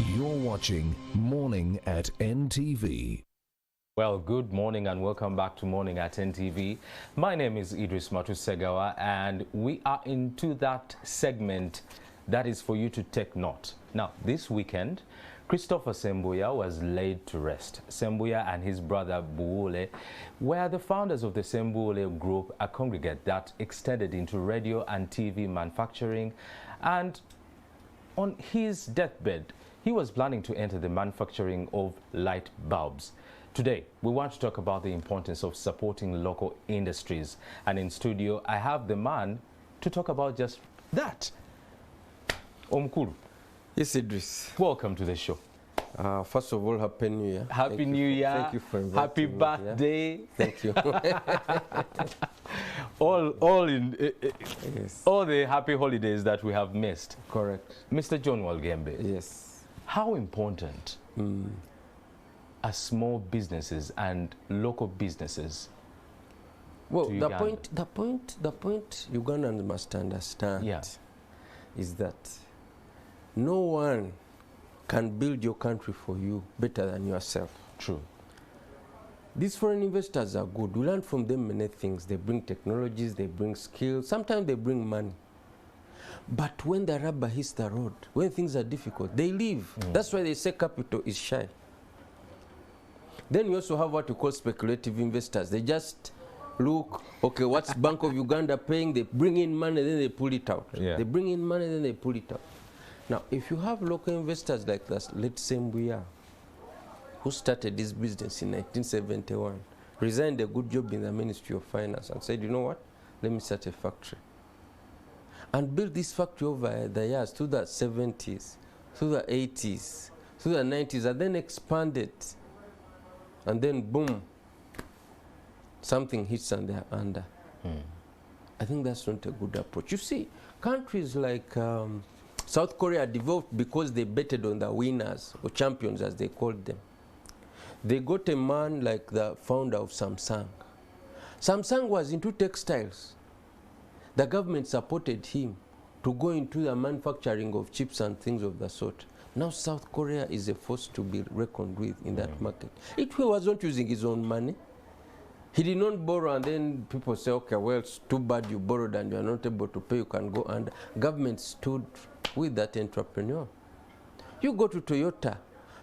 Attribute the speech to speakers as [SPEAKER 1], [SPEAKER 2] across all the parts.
[SPEAKER 1] You're watching Morning at NTV.
[SPEAKER 2] Well, good morning and welcome back to Morning at NTV. My name is Idris Matusegawa and we are into that segment that is for you to take note. Now, this weekend, Christopher Sembuya was laid to rest. Sembuya and his brother Buule were the founders of the Sembuya Group, a congregate that extended into radio and TV manufacturing. And on his deathbed, he was planning to enter the manufacturing of light bulbs. Today, we want to talk about the importance of supporting local industries. And in studio, I have the man to talk about just that. Omkuru.
[SPEAKER 3] Yes, Idris.
[SPEAKER 2] Welcome to the show.
[SPEAKER 3] First of all, Happy New Year.
[SPEAKER 2] Happy New Year.
[SPEAKER 3] Thank you for inviting
[SPEAKER 2] Happy
[SPEAKER 3] me.
[SPEAKER 2] birthday.
[SPEAKER 3] Yeah. Thank you.
[SPEAKER 2] Yes. All the happy holidays that we have missed.
[SPEAKER 3] Correct.
[SPEAKER 2] Mr. John Walugembe.
[SPEAKER 3] Yes.
[SPEAKER 2] How important are small businesses and local businesses?
[SPEAKER 3] Well,
[SPEAKER 2] to
[SPEAKER 3] the
[SPEAKER 2] Uganda?
[SPEAKER 3] point Ugandans must understand is that no one can build your country for you better than yourself.
[SPEAKER 2] True.
[SPEAKER 3] These foreign investors are good. We learn from them many things. They bring technologies, they bring skills, sometimes they bring money. But when the rubber hits the road, when things are difficult, they leave. That's why they say capital is shy. Then you also have what you call speculative investors. They just look, okay, what's Bank of Uganda paying? They bring in money, then they pull it out.
[SPEAKER 2] Yeah.
[SPEAKER 3] They bring in money, then they pull it out. Now, if you have local investors like that, let's say Mbuya, who started this business in 1971, resigned a good job in the Ministry of Finance and said, you know what, let me start a factory. And build this factory over the years, through the 70s, through the 80s, through the 90s, and then expanded. And then, boom, something hits and they're under. I think that's not a good approach. You see, countries like South Korea developed because they betted on the winners, or champions as they called them. They got a man like the founder of Samsung. Samsung was into textiles. The government supported him to go into the manufacturing of chips and things of the sort. Now South Korea is a force to be reckoned with in that market. He was not using his own money. He did not borrow and then people say, okay, well, it's too bad you borrowed and you are not able to pay, you can go under. Government stood with that entrepreneur. You go to Toyota.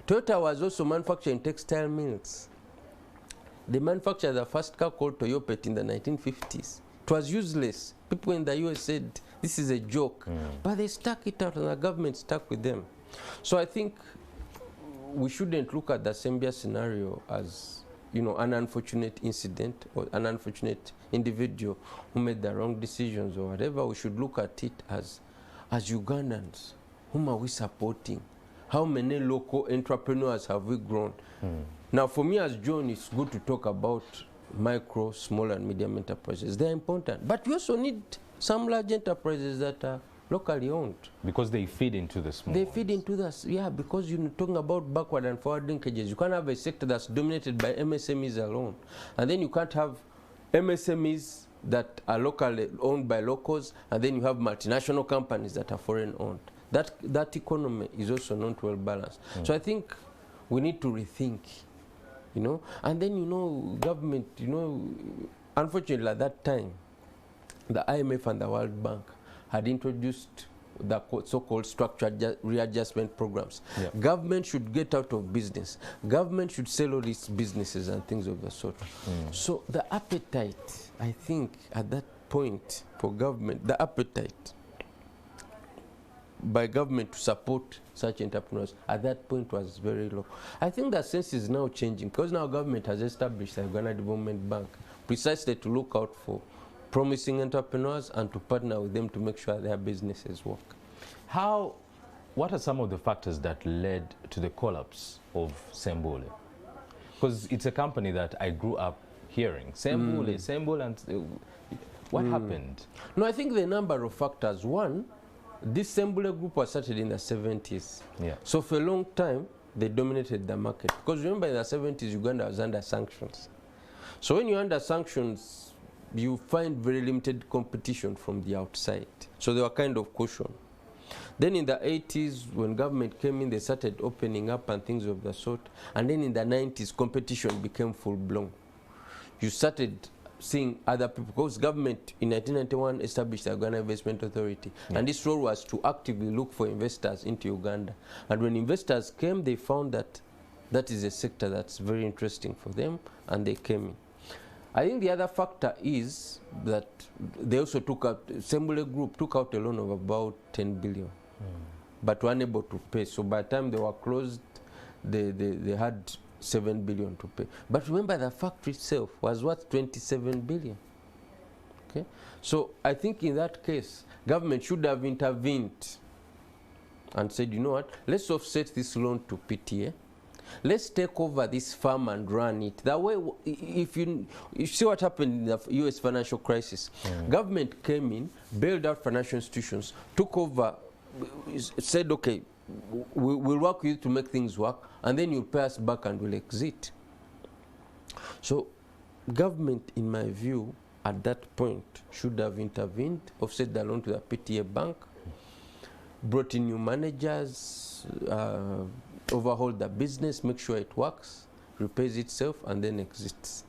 [SPEAKER 3] Toyota was also manufacturing textile mills. They manufactured the first car called Toyopet in the 1950s. It was useless. People in the US said, this is a joke. But they stuck it out and the government stuck with them. So I think we shouldn't look at the Zambia scenario as, you know, an unfortunate incident or an unfortunate individual who made the wrong decisions or whatever. We should look at it as Ugandans. Whom are we supporting? How many local entrepreneurs have we grown? Now, for me as John, it's good to talk about micro, small, and medium enterprises. They're important. But we also need some large enterprises that are locally owned.
[SPEAKER 2] Because they feed into the small
[SPEAKER 3] They feed into this, yeah, because you're talking about backward and forward linkages. You can't have a sector that's dominated by MSMEs alone. And then you can't have MSMEs that are locally owned by locals, and then you have multinational companies that are foreign owned. That economy is also not well balanced. So I think we need to rethink, you know. And then, you know, government, you know, unfortunately at that time, the IMF and the World Bank had introduced the so-called structured readjustment programs. Government should get out of business. Government should sell all its businesses and things of the sort. So the appetite, I think, at that point for government, the appetite by government to support such entrepreneurs at that point was very low. I think that sense is now changing because now government has established the Uganda Development Bank precisely to look out for promising entrepreneurs and to partner with them to make sure their businesses work.
[SPEAKER 2] What are some of the factors that led to the collapse of Sembule? Because it's a company that I grew up hearing. Sembule, and what happened?
[SPEAKER 3] No, I think the number of factors. One, this Sembule group was started in the 70s. So for a long time, they dominated the market. Because remember in the 70s, Uganda was under sanctions. So when you're under sanctions, you find very limited competition from the outside. So they were kind of cautioned. Then in the 80s, when government came in, they started opening up and things of the sort. And then in the 90s, competition became full-blown. You started seeing other people, because government in 1991 established the Uganda Investment Authority. Yeah. And this role was to actively look for investors into Uganda. And when investors came, they found that that is a sector that's very interesting for them, and they came in. I think the other factor is that they also took out, Sembule Group took out a loan of about 10 billion, but were unable to pay. So by the time they were closed, they had 7 billion to pay. But remember, the factory itself was worth 27 billion. Okay? So I think in that case, government should have intervened and said, you know what, let's offset this loan to PTA. Let's take over this farm and run it. That way, if you see what happened in the US financial crisis, government came in, bailed out financial institutions, took over, said, okay, we'll work with you to make things work, and then you'll pay us back and we'll exit. So government, in my view, at that point, should have intervened, offset the loan to the PTA bank, brought in new managers, overhaul the business, make sure it works, repays itself, and then exits.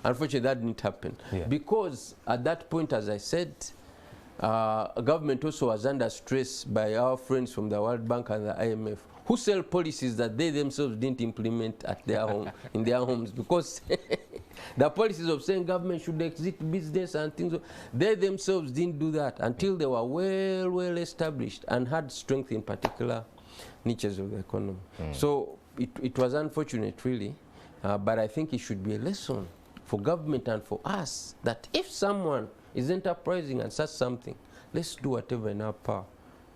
[SPEAKER 3] Unfortunately, that didn't happen. Yeah. Because at that point, as I said, government also was under stress by our friends from the World Bank and the IMF, who sell policies that they themselves didn't implement at their home, in their homes, because the policies of saying government should exit business and things, they themselves didn't do that until they were well established and had strength in particular niches of the economy. So it was unfortunate, really, but I think it should be a lesson for government and for us that if someone is enterprising and such something, let's do whatever in our power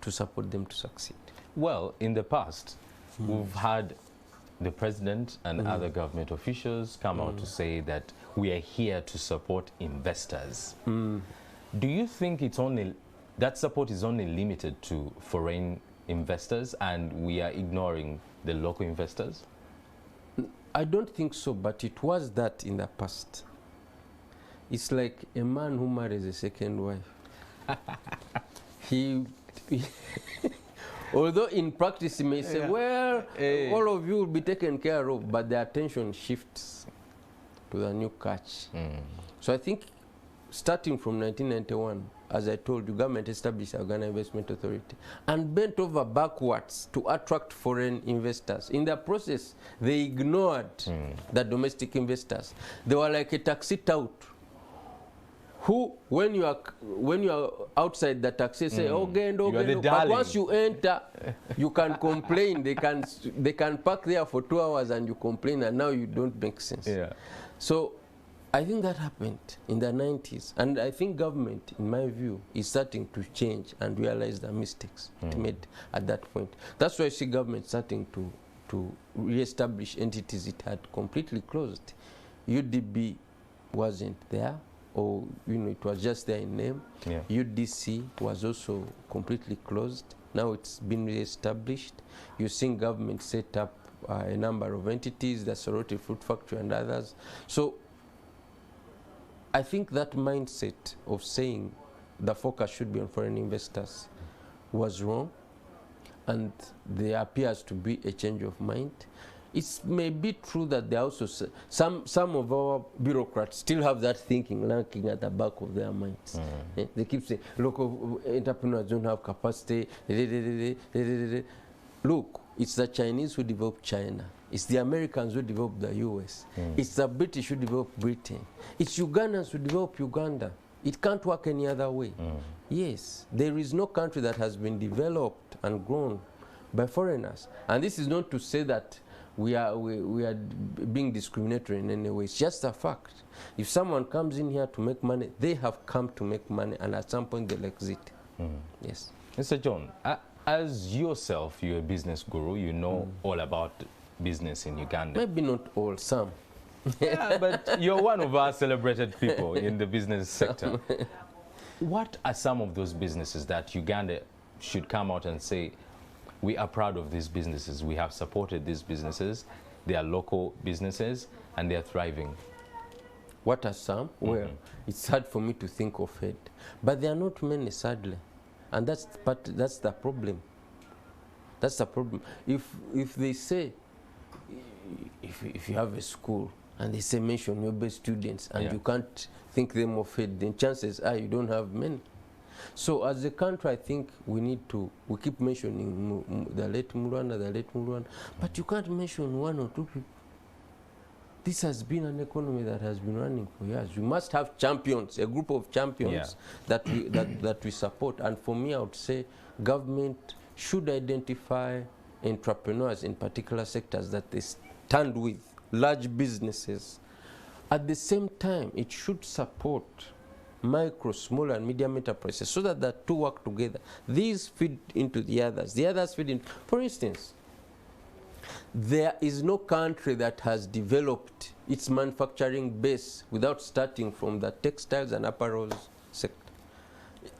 [SPEAKER 3] to support them to succeed.
[SPEAKER 2] Well, in the past, we've had the president and other government officials come out to say that we are here to support investors. Do you think it's only that support is only limited to foreign investors and we are ignoring the local investors?
[SPEAKER 3] I don't think so, but it was that in the past. It's like a man who marries a second wife. he although in practice he may say, well, all of you will be taken care of, but the attention shifts to the new catch. So I think starting from 1991, as I told you, government established the Uganda Investment Authority and bent over backwards to attract foreign investors. In the process, they ignored the domestic investors. They were like a taxi tout who, when you are outside the taxi, say, okay, but once you enter, you can complain. They can park there for 2 hours and you complain, and now you don't make sense. Yeah. So I think that happened in the 90s, and I think government, in my view, is starting to change and realize the mistakes it made at that point. That's why I see government starting to re-establish entities it had completely closed. UDB wasn't there, or it was just there in name. Yeah. UDC was also completely closed. Now it's been re-established. You've seen government set up a number of entities, the Sorority Fruit Factory and others. So I think that mindset of saying the focus should be on foreign investors was wrong, and there appears to be a change of mind. It may be true that there are also some of our bureaucrats still have that thinking lurking at the back of their minds. They keep saying local entrepreneurs don't have capacity. Look, it's the Chinese who developed China. It's the Americans who developed the US. It's the British who developed Britain. It's Ugandans who developed Uganda. It can't work any other way. Yes, there is no country that has been developed and grown by foreigners. And this is not to say that we are being discriminatory in any way. It's just a fact. If someone comes in here to make money, they have come to make money, and at some point they'll exit. Yes.
[SPEAKER 2] Mr. John, as yourself, you're a business guru, you know all about business in Uganda.
[SPEAKER 3] Maybe not all, some.
[SPEAKER 2] Yeah, but you're one of our celebrated people in the business sector. What are some of those businesses that Uganda should come out and say, we are proud of these businesses, we have supported these businesses, they are local businesses, and they are thriving?
[SPEAKER 3] What are some? Well, it's hard for me to think of it. But there are not many, sadly. And that's the problem. That's the problem. If they say, if you have a school and they say mention your best students and you can't think them of it, then chances are you don't have many. So as a country, I think we keep mentioning the late Mulwana, but you can't mention one or two people. This has been an economy that has been running for years. You must have champions, a group of champions that we support. And for me, I would say government should identify entrepreneurs in particular sectors that they stand with, large businesses. At the same time, it should support micro, small and medium enterprises so that the two work together. These feed into the others. The others feed into, for instance, there is no country that has developed its manufacturing base without starting from the textiles and apparel sector.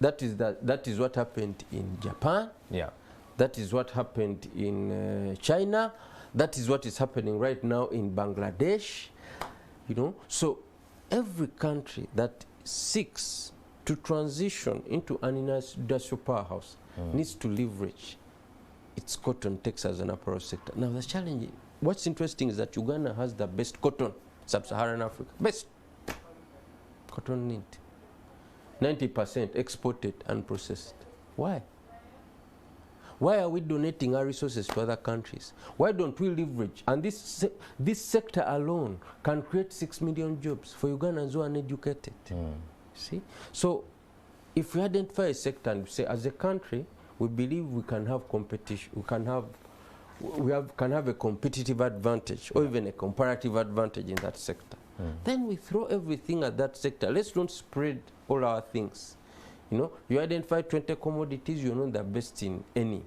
[SPEAKER 3] That is what happened in Japan. Yeah. That is what happened in China. That is what is happening right now in Bangladesh. You know, so every country that seeks to transition into an industrial powerhouse needs to leverage its cotton, textiles and apparel sector. Now the challenge, what's interesting is that Uganda has the best cotton, sub-Saharan Africa, best cotton knit. 90% exported and processed. Why? Why are we donating our resources to other countries? Why don't we leverage? And this sector alone can create 6 million jobs for Ugandans who are uneducated. See? So if we identify a sector and say, as a country, we believe we can have competition, can have a competitive advantage or even a comparative advantage in that sector. Then we throw everything at that sector. Let's don't spread all our things. You know, you identify 20 commodities, you're not the best in any.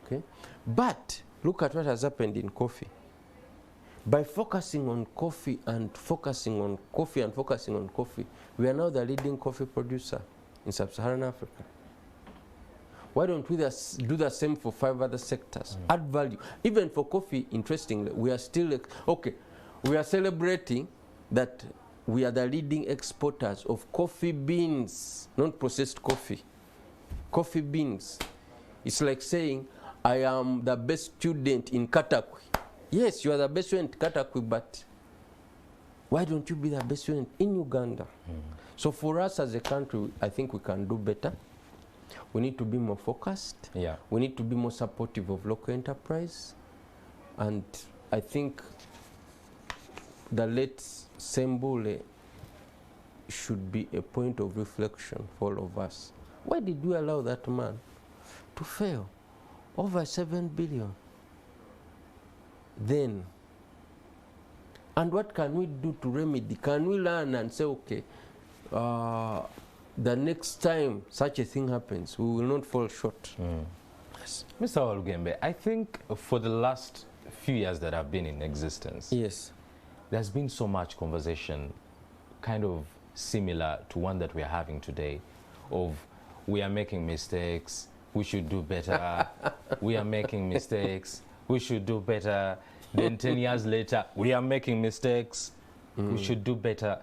[SPEAKER 3] Okay? But look at what has happened in coffee. By focusing on coffee and focusing on coffee and focusing on coffee, we are now the leading coffee producer in sub-Saharan Africa. Why don't we do the same for 5 other sectors? Add value. Even for coffee, interestingly, we are still, we are celebrating that we are the leading exporters of coffee beans, not processed coffee. Coffee beans. It's like saying, I am the best student in Katakwi. Yes, you are the best student in Katakwi, but why don't you be the best student in Uganda? So for us as a country, I think we can do better. We need to be more focused. Yeah. We need to be more supportive of local enterprise. And I think the late Sembule should be a point of reflection for all of us. Why did we allow that man to fail? Over 7 billion. Then, and what can we do to remedy? Can we learn and say, okay, the next time such a thing happens, we will not fall short?
[SPEAKER 2] Yes. Mr. Walugembe, I think for the last few years that I've been in existence, yes, there's been so much conversation kind of similar to one that we are having today of we are making mistakes, we should do better, we are making mistakes, we should do better. Then 10 years later, we are making mistakes, we should do better.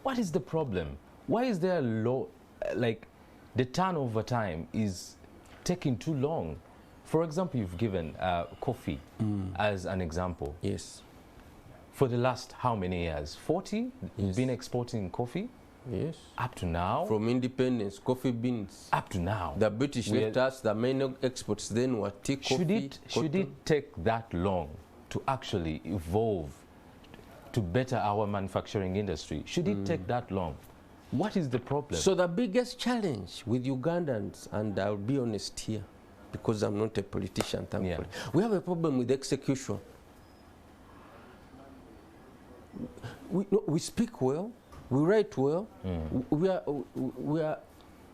[SPEAKER 2] What is the problem? Why is there a low, like the turnover time is taking too long? For example, you've given coffee as an example. Yes. For the last how many years? 40? You've been exporting coffee?
[SPEAKER 3] Yes.
[SPEAKER 2] Up to now?
[SPEAKER 3] From independence, coffee beans.
[SPEAKER 2] Up to now.
[SPEAKER 3] The British left us, the main exports then were tea, coffee,
[SPEAKER 2] should it take that long to actually evolve to better our manufacturing industry? Should it take that long? What is the problem?
[SPEAKER 3] So the biggest challenge with Ugandans, and I'll be honest here, because I'm not a politician, thankfully, we have a problem with execution. We speak well, we write well, we are,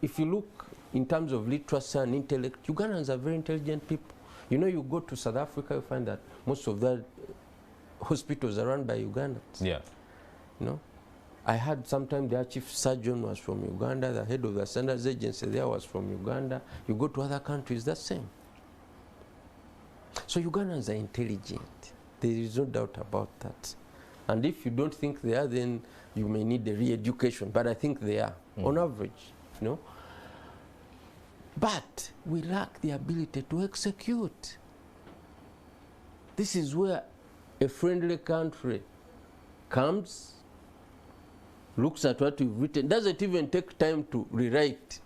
[SPEAKER 3] if you look in terms of literacy and intellect, Ugandans are very intelligent people. You know, you go to South Africa, you find that most of the hospitals are run by Ugandans. Yeah. You know, I had sometime their chief surgeon was from Uganda, the head of the standards agency there was from Uganda. You go to other countries, the same. So Ugandans are intelligent. There is no doubt about that. And if you don't think they are, then you may need a re-education. But I think they are, on average, you know. But we lack the ability to execute. This is where a friendly country comes, looks at what we've written, doesn't even take time to rewrite.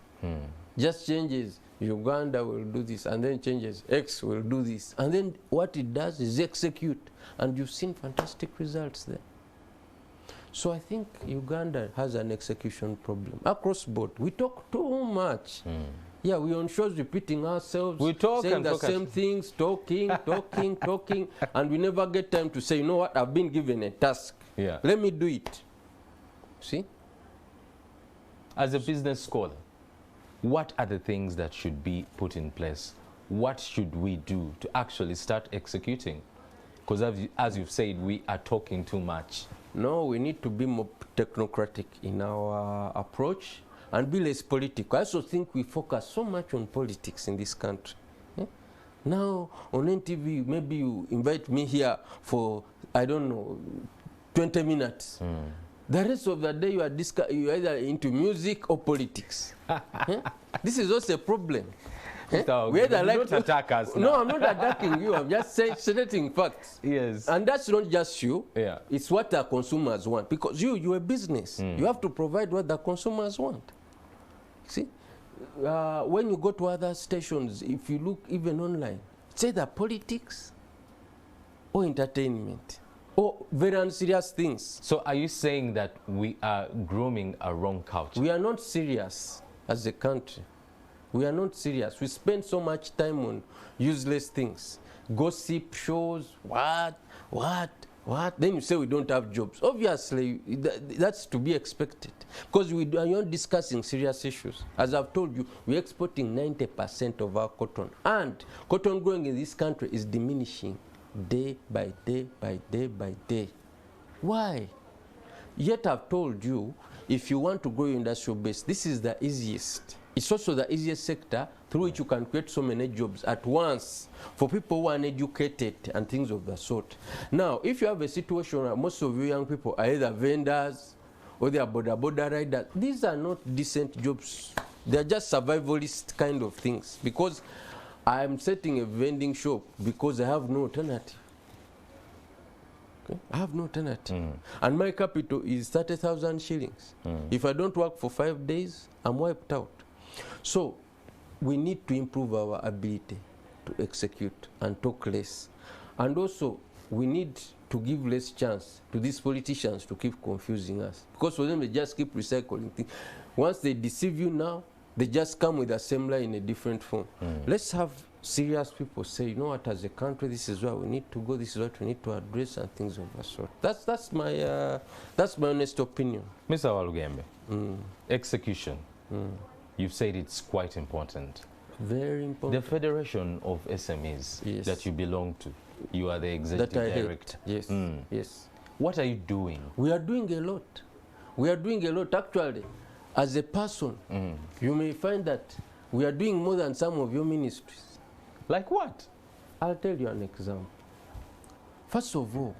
[SPEAKER 3] Just changes, Uganda will do this, and then changes, X will do this. And then what it does is execute. And you've seen fantastic results there. So I think Uganda has an execution problem. Across board, we talk too much. Yeah, we're on shows repeating ourselves,
[SPEAKER 2] We talk
[SPEAKER 3] saying
[SPEAKER 2] and
[SPEAKER 3] the
[SPEAKER 2] talk
[SPEAKER 3] same things, talking, and we never get time to say, you know what, I've been given a task.
[SPEAKER 2] Yeah.
[SPEAKER 3] Let me do it. See?
[SPEAKER 2] As a business scholar, what are the things that should be put in place? What should we do to actually start executing? Because as you've said, we are talking too much.
[SPEAKER 3] No, we need to be more technocratic in our approach and be less political. I also think we focus so much on politics in this country. Now, on NTV, maybe you invite me here for, I don't know, 20 minutes. The rest of the day, you are either into music or politics. This is also a problem.
[SPEAKER 2] Don't attack us now.
[SPEAKER 3] No, I'm not attacking you. I'm just stating facts.
[SPEAKER 2] Yes.
[SPEAKER 3] And that's not just you.
[SPEAKER 2] Yeah.
[SPEAKER 3] It's what the consumers want. Because you're a business. You have to provide what the consumers want. See? When you go to other stations, if you look even online, it's either politics or entertainment or very unserious things.
[SPEAKER 2] So are you saying that we are grooming a wrong culture?
[SPEAKER 3] We are not serious as a country. We are not serious. We spend so much time on useless things. Gossip shows, what? Then you say we don't have jobs. Obviously, that's to be expected. Because we are not discussing serious issues. As I've told you, we're exporting 90% of our cotton. And cotton growing in this country is diminishing day by day by day by day. Why? Yet I've told you, if you want to grow your industrial base, this is the easiest. It's also the easiest sector through which you can create so many jobs at once for people who are uneducated and things of the sort. Now, if you have a situation where most of you young people are either vendors or they are border riders, these are not decent jobs. They're just survivalist kind of things, because I'm setting a vending shop because I have no alternative. Okay? I have no alternative. And my capital is 30,000 shillings. If I don't work for 5 days, I'm wiped out. So we need to improve our ability to execute and talk less. And also, we need to give less chance to these politicians to keep confusing us. Because for them, they just keep recycling things. Once they deceive you now, they just come with the same lie in a different form. Let's have serious people say, you know what, as a country, this is where we need to go, this is what we need to address, and things of that sort. That's my honest opinion.
[SPEAKER 2] Mr. Walugembe, execution. You've said it's quite important.
[SPEAKER 3] Very important.
[SPEAKER 2] The Federation of SMEs that you belong to, you are the executive director.
[SPEAKER 3] Yes, yes.
[SPEAKER 2] What are you doing?
[SPEAKER 3] We are doing a lot. We are doing a lot. Actually, as a person, you may find that we are doing more than some of your ministries.
[SPEAKER 2] Like what?
[SPEAKER 3] I'll tell you an example. First of all,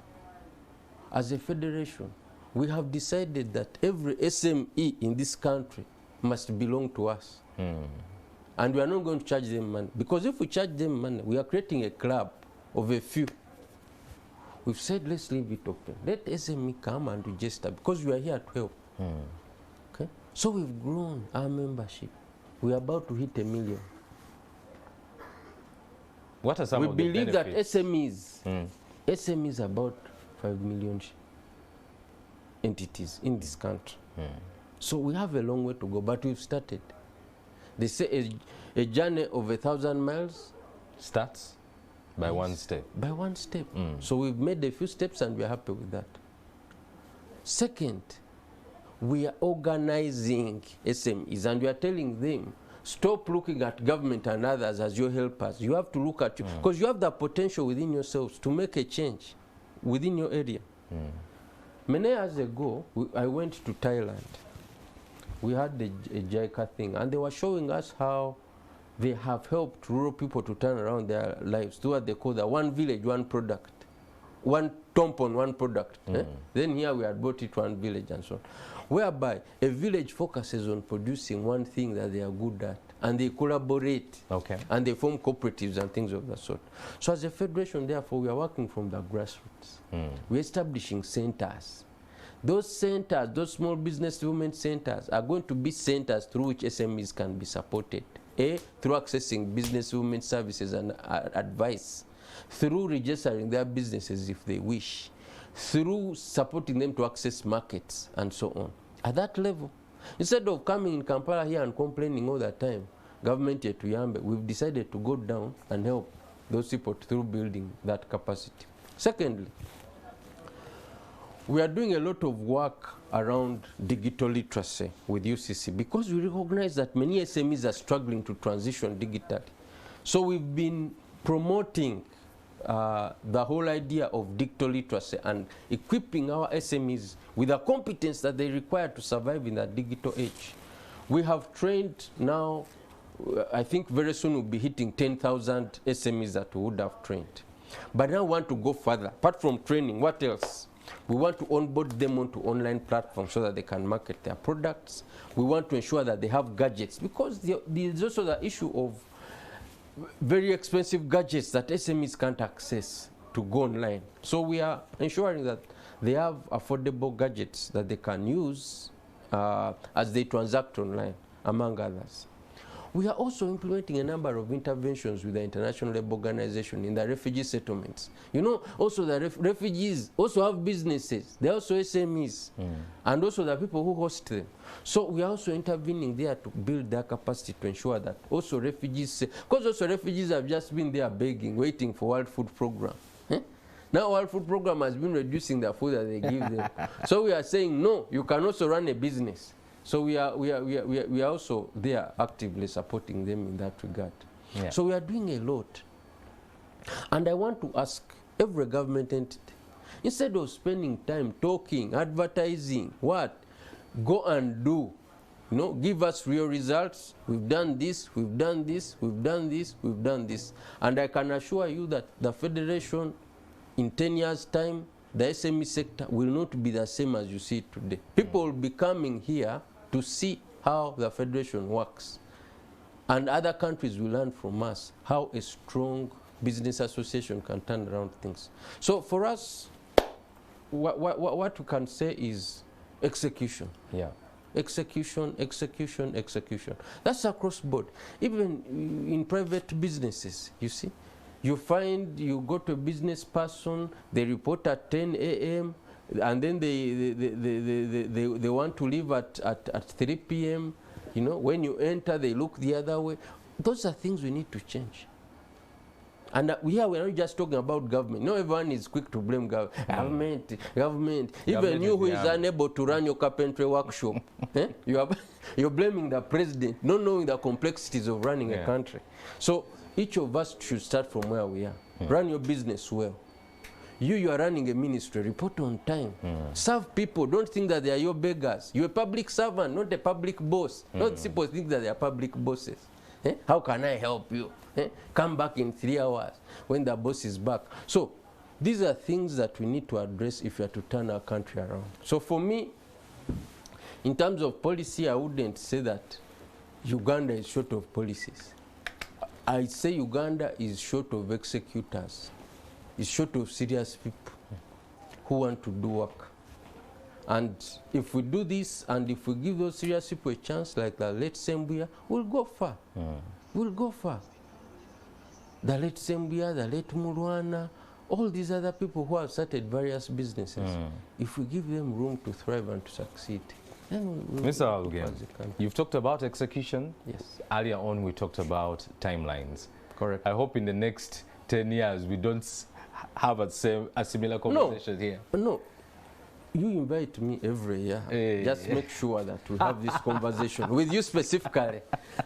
[SPEAKER 3] as a federation, we have decided that every SME in this country must belong to us. And we are not going to charge them money. Because if we charge them money, we are creating a club of a few. We've said, let's leave it open. Let SME come and register, because we are here to help. Okay? So we've grown our membership. We are about to hit 1 million.
[SPEAKER 2] What are some of the benefits?
[SPEAKER 3] We believe that SMEs are about 5 million entities in this country. So we have a long way to go, but we've started. They say a journey of 1,000 miles
[SPEAKER 2] starts by one step.
[SPEAKER 3] By one step. So we've made a few steps and we're happy with that. Second, we are organizing SMEs and we are telling them, stop looking at government and others as your helpers. You have to look at you, because you have the potential within yourselves to make a change within your area. Many years ago, I went to Thailand. We had a JICA thing, and they were showing us how they have helped rural people to turn around their lives to what they call the one village, one product. One tampon, one product. Then here we had brought it one village and so on. Whereby a village focuses on producing one thing that they are good at, and they collaborate.
[SPEAKER 2] Okay.
[SPEAKER 3] And they form cooperatives and things of that sort. So as a federation, therefore, we are working from the grassroots. We're establishing centers. Those centers, those small business development centers, are going to be centers through which SMEs can be supported. Through accessing business development services and advice, through registering their businesses if they wish, through supporting them to access markets and so on. At that level, instead of coming in Kampala here and complaining all the time, government at Walugembe, we've decided to go down and help those people through building that capacity. Secondly, we are doing a lot of work around digital literacy with UCC because we recognize that many SMEs are struggling to transition digitally. So we've been promoting the whole idea of digital literacy and equipping our SMEs with the competence that they require to survive in that digital age. We have trained now, I think very soon we'll be hitting 10,000 SMEs that we would have trained. But now we want to go further. Apart from training, what else? We want to onboard them onto online platforms so that they can market their products. We want to ensure that they have gadgets because there's also the issue of very expensive gadgets that SMEs can't access to go online. So we are ensuring that they have affordable gadgets that they can use as they transact online, among others. We are also implementing a number of interventions with the International Labour Organization in the refugee settlements. You know, also the refugees also have businesses. They're also SMEs, and also the people who host them. So we are also intervening there to build their capacity to ensure that also refugees, because also refugees have just been there begging, waiting for World Food Program. Now World Food Program has been reducing the food that they give them. So we are saying, no, you can also run a business. So we are also there actively supporting them in that regard. Yeah. So we are doing a lot. And I want to ask every government entity, instead of spending time talking, advertising, what? Go and do. You know, give us real results. We've done this, we've done this, we've done this, we've done this. And I can assure you that the Federation, in 10 years' time, the SME sector will not be the same as you see it today. People will be coming here to see how the Federation works. And other countries will learn from us how a strong business association can turn around things. So for us, what we can say is execution. Yeah. Execution, execution, execution. That's across board. Even in private businesses, you see. You find, you go to a business person, they report at 10 a.m., and then they want to leave at 3 p.m. You know, when you enter, they look the other way. Those are things we need to change. And we're not just talking about government. No, everyone is quick to blame government. Even you who is unable to run your carpentry workshop, you're blaming the president, not knowing the complexities of running a country. So each of us should start from where we are. Run your business well. You are running a ministry, report on time. Serve people. Don't think that they are your beggars. You're a public servant, not a public boss. Not people think that they are public bosses. How can I help you? Come back in 3 hours when the boss is back. So these are things that we need to address if we are to turn our country around. So for me, in terms of policy, I wouldn't say that Uganda is short of policies. I say Uganda is short of executors. It's short of serious people who want to do work. And if we do this, and if we give those serious people a chance, like the late Sembuya, we'll go far. We'll go far. The late Sembuya, the late Mulwana, all these other people who have started various businesses, if we give them room to thrive and to succeed, then
[SPEAKER 2] Mr. Walugembe, you've talked about execution.
[SPEAKER 3] Yes.
[SPEAKER 2] Earlier on, we talked about timelines.
[SPEAKER 3] Correct.
[SPEAKER 2] I hope in the next 10 years, we don't have a similar conversation here.
[SPEAKER 3] No. You invite me every year. Just make sure that we have this conversation with you specifically.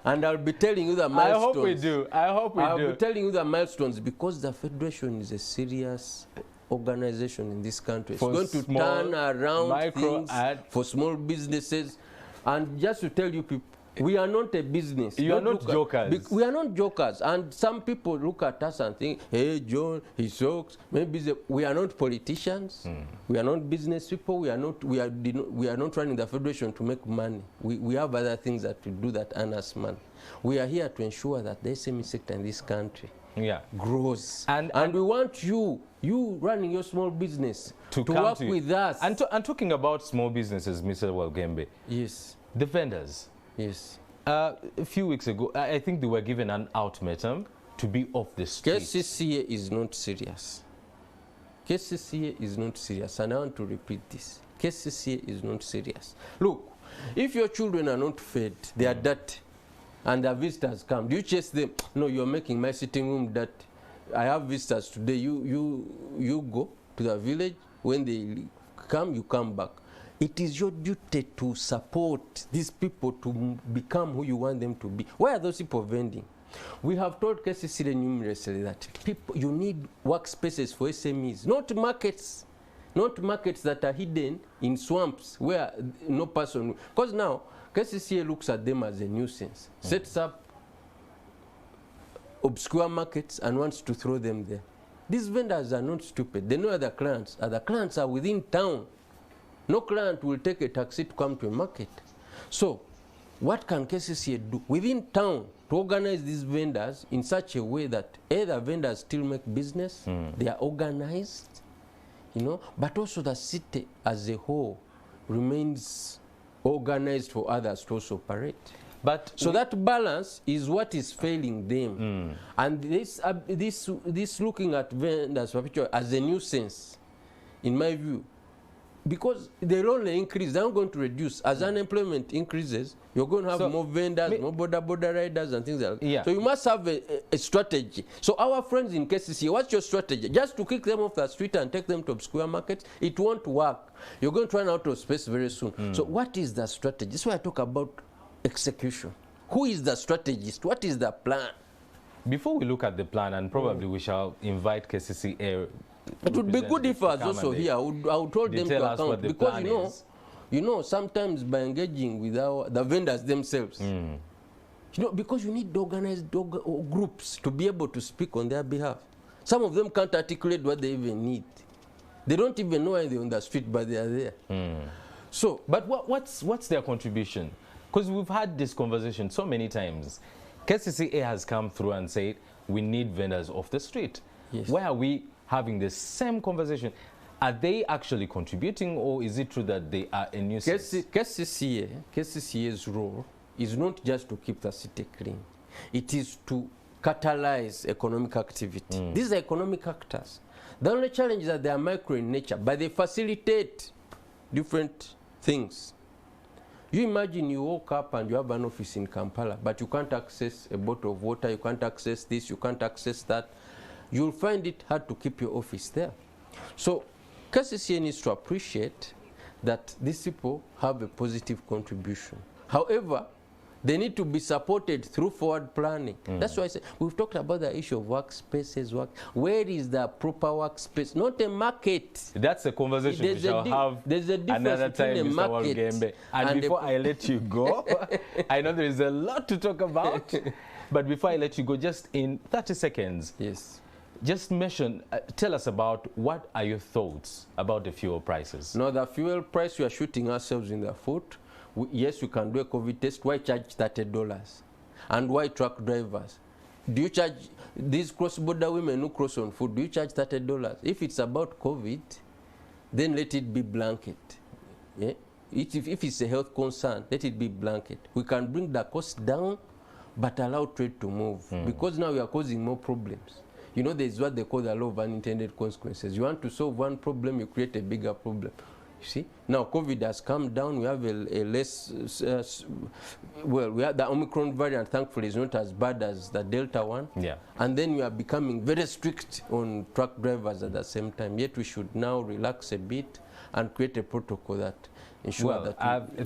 [SPEAKER 3] And I'll be telling you the milestones.
[SPEAKER 2] I hope we do. I hope we do.
[SPEAKER 3] I'll be telling you the milestones because the Federation is a serious organization in this country. It's going to turn around things for small businesses. And just to tell you people, We are not a business.
[SPEAKER 2] You are not jokers.
[SPEAKER 3] We are not jokers. And some people look at us and think, hey, John, he sucks. Maybe we are not politicians. We are not business people. We are not running the Federation to make money. We have other things that we do that earn us money. We are here to ensure that the SME sector in this country grows. And we want you running your small business to work with us.
[SPEAKER 2] And talking about small businesses, Mr. Walugembe.
[SPEAKER 3] Yes.
[SPEAKER 2] The vendors.
[SPEAKER 3] Yes.
[SPEAKER 2] A few weeks ago, I think they were given an ultimatum to be off the street.
[SPEAKER 3] KCCA is not serious. KCCA is not serious. And I want to repeat this. KCCA is not serious. Look, if your children are not fed, they are dirty, and the visitors come, do you chase them? No, you're making my sitting room dirty. I have visitors today. You go to the village. When they come, you come back. It is your duty to support these people to become who you want them to be. Why are those people vending? We have told KCCA numerously that you need workspaces for SMEs, not markets that are hidden in swamps where no person. Because now KCCA looks at them as a nuisance, sets up obscure markets and wants to throw them there. These vendors are not stupid. They know other clients. Other clients are within town. No client will take a taxi to come to a market. So what can KCCA do within town to organize these vendors in such a way that the vendors still make business, they are organized, but also the city as a whole remains organized for others to also operate. But so that balance is what is failing them. And this looking at vendors as a nuisance, in my view, because they'll only increase, they're not going to reduce. As unemployment increases, you're going to have more vendors, more border riders and things like that. Yeah. So you must have a strategy. So our friends in KCCA, what's your strategy? Just to kick them off the street and take them to obscure markets? It won't work. You're going to run out of space very soon. So what is the strategy? This is why I talk about execution. Who is the strategist? What is the plan? Before
[SPEAKER 2] we look at the plan, and probably we shall invite KCCA.
[SPEAKER 3] It would be good if I was also here. I would hold them to account, because sometimes by engaging with the vendors themselves, because you need organized groups to be able to speak on their behalf. Some of them can't articulate what they even need. They don't even know why they're on the street, but they are there.
[SPEAKER 2] So, but what's their contribution? Because we've had this conversation so many times. KCCA has come through and said we need vendors off the street.
[SPEAKER 3] Yes.
[SPEAKER 2] Why are we having the same conversation? Are they actually contributing, or is it true that they are a nuisance?
[SPEAKER 3] KCCA's role is not just to keep the city clean. It is to catalyze economic activity. These are economic actors. The only challenge is that they are micro in nature, but they facilitate different things. You imagine you woke up and you have an office in Kampala, but you can't access a bottle of water, you can't access this, you can't access that. You'll find it hard to keep your office there. So KCCA needs to appreciate that these people have a positive contribution. However, they need to be supported through forward planning. That's why I say we've talked about the issue of workspaces. Where is the proper workspace? Not a market.
[SPEAKER 2] That's a conversation we shall have another time, Mr. Walugembe. And before I let you go, I know there is a lot to talk about. But before I let you go, just in 30 seconds,
[SPEAKER 3] yes,
[SPEAKER 2] just tell us about what are your thoughts about the fuel prices?
[SPEAKER 3] No, the fuel price, we are shooting ourselves in the foot. Yes, you can do a COVID test. Why charge $30? And why truck drivers? Do you charge these cross-border women who cross on foot? Do you charge $30? If it's about COVID, then let it be blanket. Yeah? If it's a health concern, let it be blanket. We can bring the cost down, but allow trade to move. Because now we are causing more problems. There's what they call the law of unintended consequences. You want to solve one problem, you create a bigger problem. You see, now COVID has come down. We have a less, we have the Omicron variant, thankfully, is not as bad as the Delta one.
[SPEAKER 2] Yeah.
[SPEAKER 3] And then we are becoming very strict on truck drivers at the same time. Yet we should now relax a bit and create a protocol that ensure that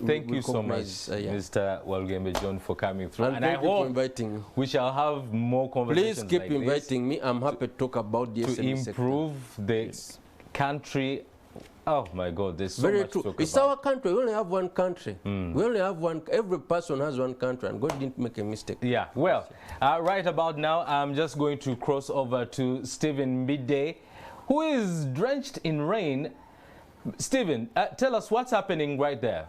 [SPEAKER 2] thank you so much, Mr. Walugembe John, for coming through.
[SPEAKER 3] And I hope inviting me.
[SPEAKER 2] We shall have more conversations.
[SPEAKER 3] Please keep inviting me. I'm happy to talk about the SME
[SPEAKER 2] to improve the country Oh my God, there's so
[SPEAKER 3] Very
[SPEAKER 2] much
[SPEAKER 3] true.
[SPEAKER 2] to talk
[SPEAKER 3] It's
[SPEAKER 2] about.
[SPEAKER 3] our country. We only have one country. We only have one. Every person has one country, and God didn't make a mistake.
[SPEAKER 2] Yeah, well, right about now, I'm just going to cross over to Stephen Midday, who is drenched in rain. Stephen, tell us what's happening right there.